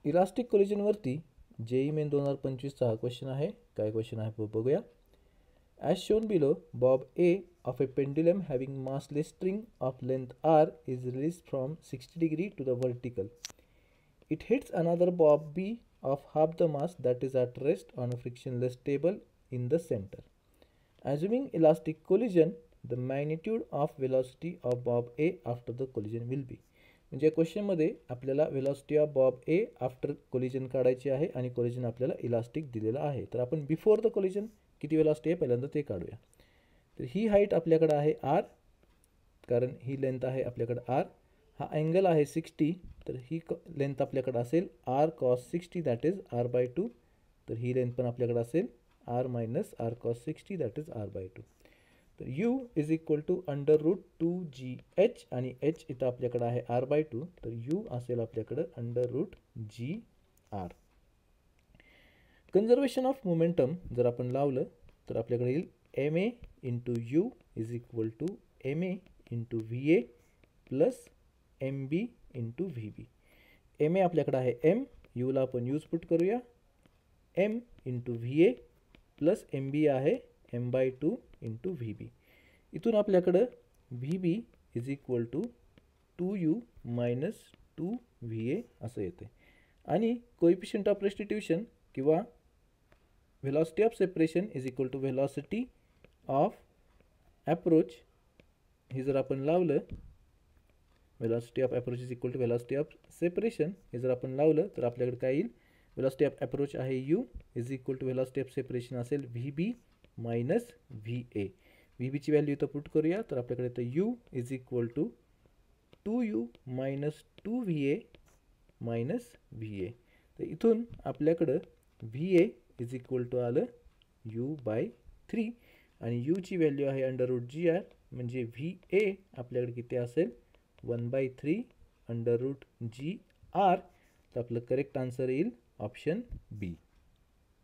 Elastic कोलिजनवरती JEE main 2025चा हा question आहे. काय क्वेश्चन आहे बघूया. As shown below, bob A of a pendulum having massless string of length r is released from 60 degree to the vertical. It hits another bob B of half the mass that is at rest on a frictionless table in the center. Assuming elastic collision, the magnitude of velocity of bob A after the collision will be. म्हणजे क्वेश्चनमध्ये आपल्याला velocity of Bob A after collision काढायची आहे आणि collision आपल्याला elastic दिलेला आहे. तर आपण बिफोर द कोलिजन किती वेलॉसिटी आहे पहिल्यांदा ते काढूया. तर ही हाईट आपल्याकडे आहे आर, कारण ही लेंथ आहे आपल्याकडे आर. हा अँगल आहे 60, तर ही लेंथ आपल्याकडे असेल R cos 60 that is R by 2. तर ही लेंथ पण आपल्याकडे असेल R minus R cos 60 that is R by 2. तर U is equal to under root 2GH आणि एच इथं आपल्याकडं आहे आर बाय 2. तर यू असेल आपल्याकडं under root GR. Conservation of momentum जर आपण लावलं तर आपल्याकडे येईल MA into U is equal to MA into VA plus MB into VB. MA आपल्याकडं आहे M, यूला आपण यूज पुट करूया. M into VA plus MB आहे M बाय 2 इंटू VB. इथून आपल्याकडं VB is equal to 2U minus 2VA असं येते. आणि कोइफिशियंट ऑफ रेस्टिट्यूशन किंवा velocity of separation is equal to velocity of approach हे जर आपण लावलं, velocity of approach is equal to velocity of separation हे जर आपण लावलं तर आपल्याकडे काय येईल, व्हेलॉसिटी ऑफ अप्रोच आहे U is equal to velocity of separation असेल VB मायनस VA. VBची व्हॅल्यू इथं पुट करूया तर आपल्याकडे इथं U is equal to 2U minus 2VA minus VA. तर इथून आपल्याकडं VA इज इक्वल टू आलं U बाय 3 आणि यूची व्हॅल्यू आहे अंडर रूट GR म्हणजे VA आपल्याकडे किती असेल 1/3 अंडर रूट GR. तर आपलं करेक्ट आन्सर येईल ऑप्शन बी.